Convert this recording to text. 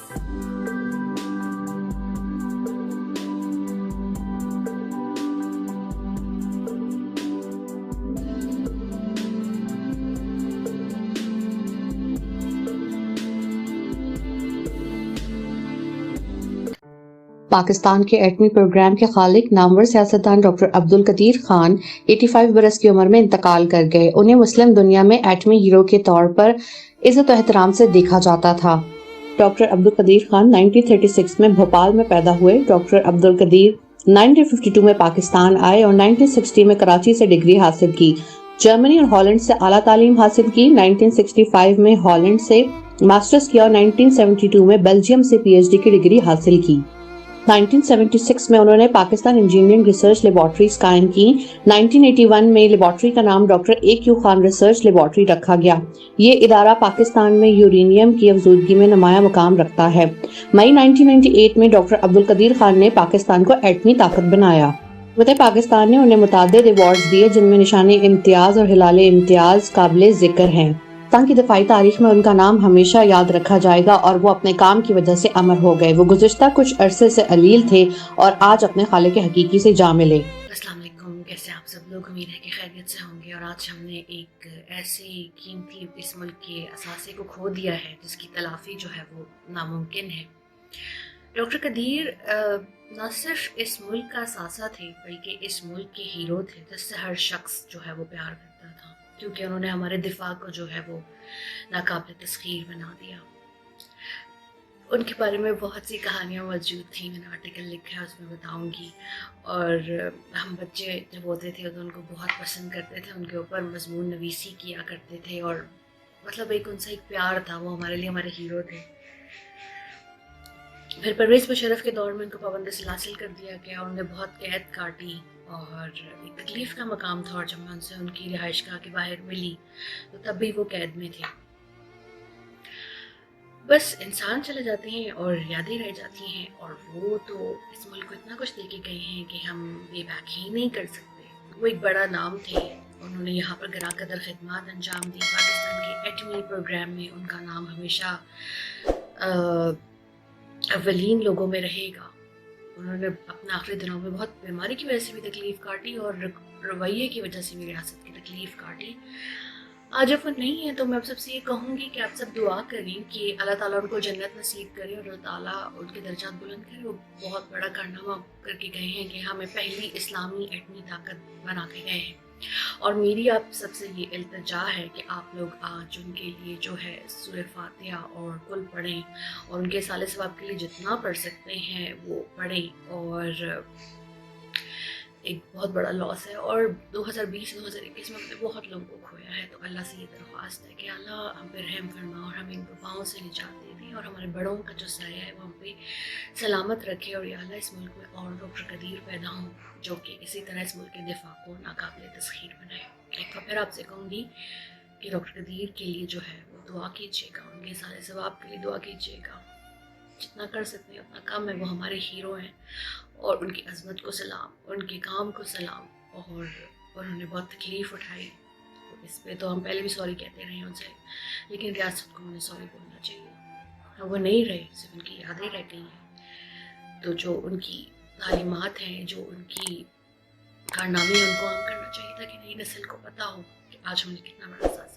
पाकिस्तान के एटमी प्रोग्राम के खालिक नामवर सियासतदान डॉक्टर अब्दुल कदीर खान 85 बरस की उम्र में इंतकाल कर गए। उन्हें मुस्लिम दुनिया में एटमी हीरो के तौर पर इज्जत और एहतराम से देखा जाता था। डॉक्टर अब्दुल कदीर खान 1936 में भोपाल में पैदा हुए। डॉक्टर अब्दुल कदीर 1952 में पाकिस्तान आए और 1960 में कराची से डिग्री हासिल की। जर्मनी और हॉलैंड से आला तालीम हासिल की। 1965 में हॉलैंड से मास्टर्स किया और 1972 में बेल्जियम से पीएचडी की डिग्री हासिल की। 1976 में उन्होंने पाकिस्तान इंजीनियरिंग रिसर्च लेबोरेटरीज कायम की। 1981 में लेबोरेटरी का नाम डॉक्टर ए.क्यू. खान रिसर्च लेबोरेटरी रखा गया। ये इदारा पाकिस्तान में यूरेनियम की अफजूदगी में नुमाया मुकाम रखता है। मई 1998 में डॉक्टर अब्दुल कदीर खान ने पाकिस्तान को एटमी ताकत बनाया। पाकिस्तान ने उन्हें मुतादिद अवार्ड्स दिए, जिनमें निशाने इम्तियाज और हिलाले इम्तियाज काबिले जिक्र हैं। पाकिस्तान की दफाई तारीख में उनका नाम हमेशा याद रखा जाएगा और वो अपने काम की वजह से अमर हो गए। वो गुज़िश्ता कुछ अरसे से अलील थे और आज अपने खालिक हकीकी से जा मिले। अस्सलाम वालेकुम, कैसे आप सब लोग? उम्मीद है कि खैरियत से होंगे। और आज हमने एक ऐसे कीमती इस मुल्क के असासे को खो दिया है जिसकी तलाफी जो है वो नामुमकिन है। डॉक्टर कदीर न सिर्फ इस मुल्क का असासा थे बल्कि इस मुल्क के हीरो थे जिससे हर शख्स जो है वो प्यार करता था, क्योंकि उन्होंने हमारे दिफा को जो है वो नाकाबिल तस्खीर बना दिया। उनके बारे में बहुत सी कहानियाँ मौजूद थी, मैंने आर्टिकल लिखा है उसमें बताऊंगी। और हम बच्चे जब होते थे तो उनको बहुत पसंद करते थे, उनके ऊपर मजमून नवीसी किया करते थे और मतलब एक उनसे एक प्यार था, वो हमारे लिए हमारे हीरो थे। फिर परवेज़ मुशर्रफ के दौर में उनको पाबंद सिलासिल कर दिया गया, उन्होंने बहुत कैद काटी और एक तकलीफ़ का मकाम था। और जब मैं उनसे उनकी रिहाइशगाह के बाहर मिली तो तब भी वो कैद में थे। बस इंसान चले जाते हैं और यादें रह जाती हैं, और वो तो इस मुल्क को इतना कुछ दे के गए हैं कि हम ये बैक ही नहीं कर सकते। वो एक बड़ा नाम थे, उन्होंने यहाँ पर गरा कदर खिदमत अंजाम दी। पाकिस्तान के एटमी प्रोग्राम में उनका नाम हमेशा अव्वलीन लोगों में रहेगा। उन्होंने अपने आखिरी दिनों में बहुत बीमारी की वजह से भी तकलीफ़ काटी और रवैये की वजह से भी रियासत की तकलीफ़ काटी। आज अब वो नहीं है तो मैं आप सबसे ये कहूँगी कि आप सब दुआ करें कि अल्लाह ताला उनको जन्नत नसीब करे और अल्लाह ताला उनके दर्जात बुलंद करे। वो बहुत बड़ा कारनामा करके गए हैं कि हमें पहली इस्लामी एटमी ताकत बना के गए हैं। और मेरी आप सबसे ये इल्तिजा है कि आप लोग आज उनके लिए जो है सूरह फातिहा और कुल पढ़ें और उनके साले सवाब के लिए जितना पढ़ सकते हैं वो पढ़ें। और एक बहुत बड़ा लॉस है और 2020-2021 में हमने बहुत लोगों को खोया है। तो अल्लाह से ये दरख्वास्त है कि अल्लाह हम पे रहम फरमा और हमें इन वबाओं से निजात दे दें और हमारे बड़ों का जो साया है वो हम पे सलामत रखे। और या अल्लाह इस मुल्क में और डॉक्टर कदीर पैदा हों जो कि इसी तरह इस मुल्क के दिफा को नाकाबिल तस्खीर बनाए। एक बार फिर आपसे कहूँगी कि डॉक्टर कदीर के लिए जो है वो दुआ कीजिएगा, उनके सारे सवाब के लिए दुआ कीजिएगा। जितना कर सकते हैं उतना कम है, वो हमारे हीरो हैं। और उनकी अज़मत को सलाम, उनके काम को सलाम। और उन्होंने बहुत तकलीफ़ उठाई, तो इस पे तो हम पहले भी सॉरी कहते रहे उनसे, लेकिन रियासत को उन्हें सॉरी बोलना चाहिए। वो नहीं रहे, सिर्फ उनकी यादें रह गई हैं। तो जो उनकी तालीमात हैं, जो उनकी कारनामे, उनको आम करना चाहिए था कि नई नस्ल को पता हो कि आज हमने कितना बड़ा साथ